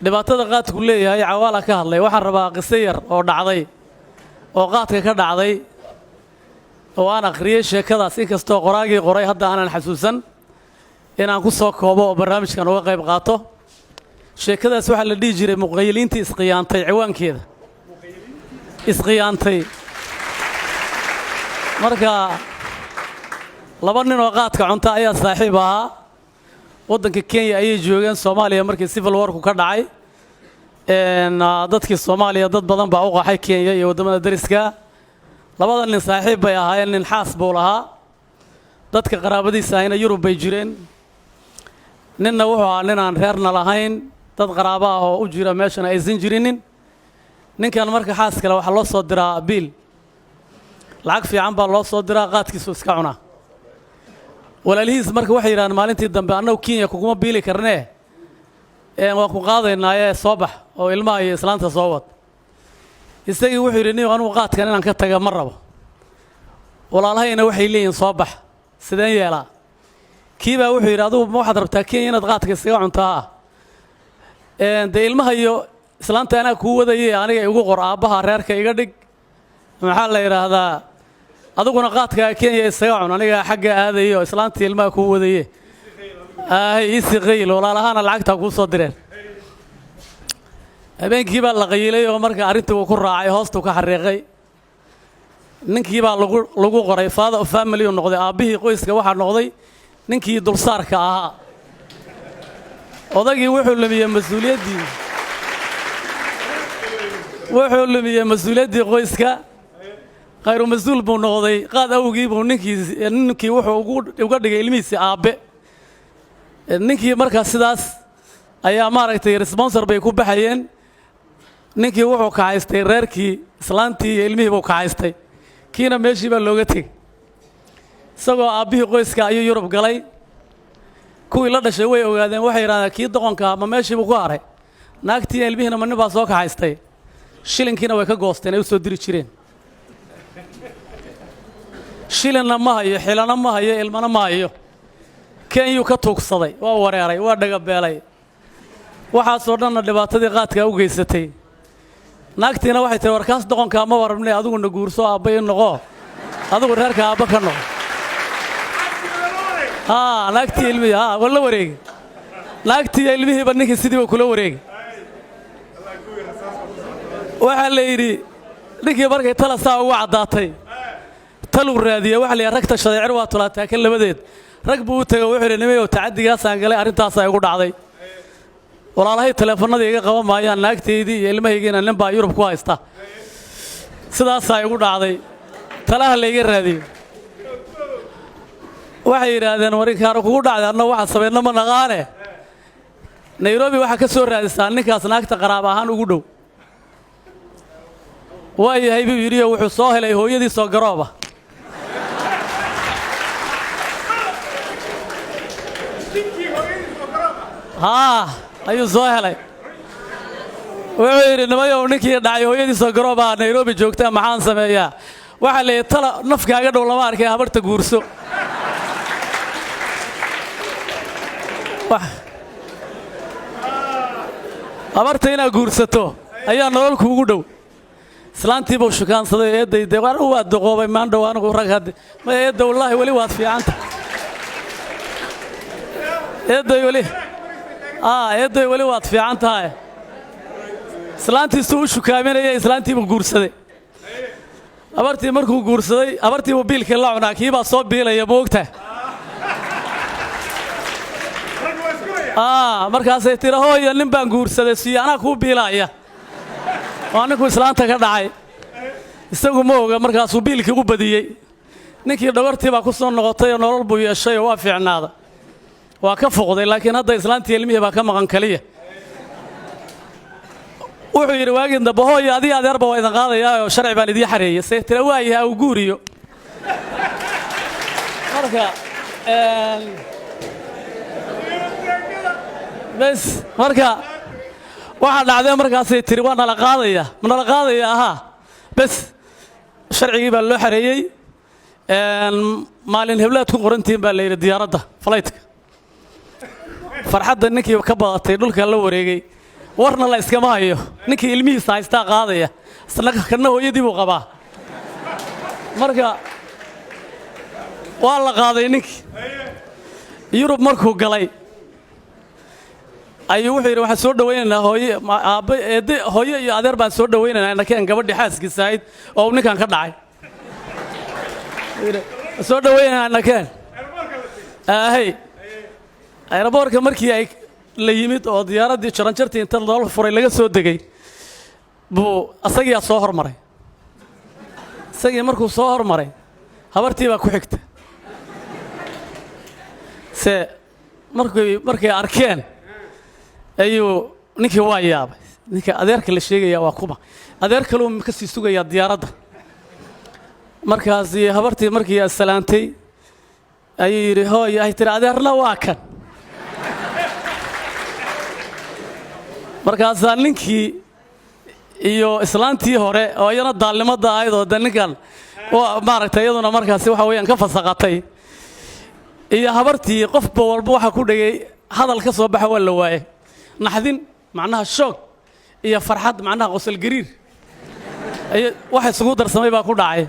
dhibaatada qaadku leeyahay cawaala ka hadlay waxaan rabaa qiso yar oo dhacday oo qaadka ka dhacday oo aan akhriyay sheekadaas inkastoo qoraagii qoray hadda aanan xasuusan inaan ku soo koobo oo barnaamijkan uga qayb qaato sheekadaas waxaa la dhihi jiray muqayiliintii isqiyaantay ciwaankeeda isqiyaantay marka laba nin oo qaadka cunta ayaa saaxiib ahaa waddanka Kenya ayay joogeen Soomaaliya markii civil war-ku ka dhacay dadkii Soomaaliya dad badan baa u qaxay Kenya iyo wadamada dariska labada nin saaxiib bay ahaayeen nin xaas buu lahaa dadka qaraabadiisa ayna Yurub bay jireen ninna wuxuu ahaa nin aan reerna lahayn dad qaraabo ah oo u jira meeshana aysan jirinin ninkan marka xaas kale waxa loo soo diraa biil lacag fiican baa loo soo diraa qaadkiisu iska cunaa walaalihiis marka waxay yiraahdeen maalintii dambe annagu Kenya kuma biili karnee waan ku qaadaynaa soo bax oo ilmaha iyo islaanta soo wad isagii wuxuu yiri anigu qaadkan inaan ka taga ma rabo walaalahayna waxay leeyihiin soo bax sideen yeelaa kiiba wuxuu yiri adigu ma waxaad rabtaa Kenya inaad qaadka isaga cuntaa de ilmaha iyo islaanta anaa ku wadayay aniga igu qor aabaha reerka iga dhig maxaa la yiraahdaa aduguna qaadka Kenya isaga cun aniga xagga aadayo islaanta ilmaha ku wadayay isi qayl walaalahana lacagta ku soo direen habeenkii baa la qaylay oo marka arintu ku raacay hoostu ka xariiqay ninkii baa lagu qoray father of family oo noqday aabihii qoyska waxa noqday ninkii dulsaarka ahaa odagii wuxuu lumiyay mas'uuliyadii qoyska khayru mas'uul buu noqday qaad awgii buu ninkii wuxuu uga dhigay ilmihiisa aabe ninkii marka sidaas ayaa maaragtay sponsor bay ku baxayeen ninkii wuxuu ka haystay reerkii islaantii iyo ilmihii buu ka haystay kiina meeshii baa looga tagay isagoo aabihii qoyska ayuu Yurub galay kuwii la dhashay way ogaadeen waxay yiraahdeen kii doqonka ma meeshii buu ku haray naagtii ilmihiina ma nin baa soo ka haystay shilinkiina way ka goosteen ay u soo diri jireen shilinna ma hayo xilana ma hayo ilmana ma hayo Kenya ka tuugsaday waa wareeray waa dhaga beelay waxa soo dhanna dhibaatadii qaadka u geysatay naagtiina waxay tiri warkaas doqonka ma warabnay adigu na guurso aabay noqo adigu reerka aabba ka noqo naagtii ilmihi wala wareeg naagtii ilmihi ba ninkii sidii uu kula wareeg waxa la yiri ninkii markay tala saa ugu cadaatay talu raadiye waxa la ragta shadeecir waa tulaataa kan labadeed rag buu tagay wuxuu yiri nimayo tacadigaas aan galay arintaas ay ugu dhacday walaalahay telefoonada iga qaban maayaan naagteedii iyo ilmahaygiina nin baa Yurub ku haysta sidaas ay ugu dhacday talaha la iga raadiyo waxay yiraahdeen warikaar kugu dhacday anna waxa sameeyna ma naqaane Nairobi waxa ka soo raadisaan ninkaas naagta qaraab ahaan ugu dhow waayahay buu yiri wuxuu soo helay hooyadii soo garooba ayuu soo helay wuxuu yiri nimayo ninkii dhacay hooyadii soo garooba Nairobi joogta maxaan sameeyaa waxa la tala nafkaaga dhow lama arkay habarta guurso habarta ina guursato ayaa nolol kuugu dhow islaantii buu shukaansaday eeday waa doqoobay maan dhow anigu rag had ma eeday wallahi wali waad fiicanta eeday wali waad fiican tahay islaantii soo shukaaminaya islaantii buu guursaday abartii markuu guursaday abartii buu biilka la cunaa kiiba soo biilaya moogta markaas ay tiri hooyo nin baan guursaday si ana ku biilaya waana ku islaanta ka dhacay isagu ma oga markaas uu biilkii u badiyay ninkii dhawartii baa ku soo noqotay nolol buu yeeshay oo waa fiicnaada waa ka foqday laakiin hadda islaantii ilmihii baa ka maqan kaliya wuxuu yiri waagin daba hooyo adii adeerba waa idin qaadayaa oo sharci baan idin xareeyay say tira waayahay uu guuriyo marka bas marka waxa dhacday markaas ay tiri waa nala qaadaya bas sharcigi baa loo xareeyay maalin heblaad ku qorantiin baa la yiri diyaaradda flightka farxadda ninkii ka badatay dhulka la wareegay warna la iskama hayo ninkii ilmihiisa haystaa qaadaya isna kana hooyadii buu qabaa marka waa la qaaday ninkii Yurub markuu galay ayuu wuxuu yiri waxaan soo dhaweynaynaa hooyo iyo adeer baan soo dhaweynaynaa inakeen gabadhi xaaskiisa ahayd oo ninkan ka dhacay soo dhaweynaynaa inakeen aeroboortka markii ay la yimid oo diyaaradii jaranjartii inta loo furay laga soo degay buu asagii soo hormaray asagii markuu soo hormaray habartii baa ku xigta markay arkeen ayuu ninkii waa yaabay ninka adeerka la sheegaya waa kuma adeer kale uu ka sii sugaya diyaaradda markaas habartii markii salaantay ayuu yiri hooyo ay tiri adeerna waa kan markaas ninkii iyo islaantii hore oo iyana daalnimada ahayd oo ninkan maaragtay iyaduna markaas waxa weeyaan ka fasaqatay iyo habartii qofba walba waxa ku dhagay hadal ka soo baxa waa la waayay naxdin macnaha shock iyo farxad macnaha qosol gariir ay waxa isugu darsamay baa ku dhacay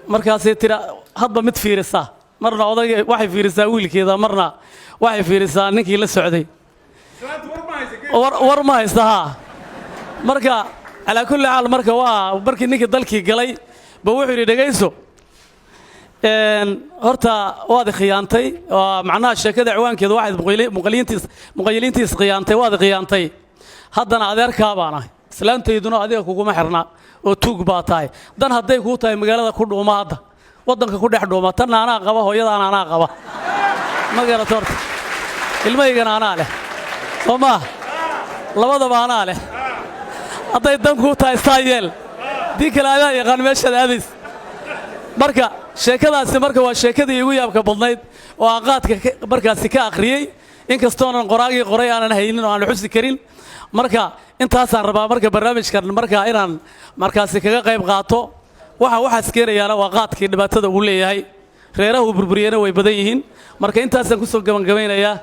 markaas ay tira hadba mid fiirisa marna odayga waxay fiirisaa wiilkeeda marna waxay fiirisaa ninkii la socday war ma haysta marka ala kulli xaal marka waa markii ninkii dalkii galay ba wuxuu yiri dhageyso horta waad khiyaantay macnaha sheekada ciwaankeedu waxay muqayiliintiis khiyaantay waad khiyaantay haddana adeerka baan ahay islaantayduna adiga kuguma xirna oo tuug baa tahay dan haday ku tahay magaalada ku dhuuma hadda wadanka ku dhex dhuuma tan aanaa qaba hooyadaan aanaa qaba ma garato horta ilmaheygana aanaa leh soma labadaba aanaa leh haday dan ku tahay staayel dii kale ayaa yaqaan meesha aadays marka sheekadaasi marka waa sheekadii ugu yaabka badnayd oo aqaadka markaasi ka akhriyay inkastoo aan qoraagii qoray aanan haynin oo aan xusi karin marka intaasaan rabaa marka barnaamijkan marka inaan markaasi kaga qayb qaato waxa iskeenayana waa qaadkii dhibaatada uu leeyahay reeraha uu burburiyana way badan yihiin marka intaasaan ku soo gabagabaynayaa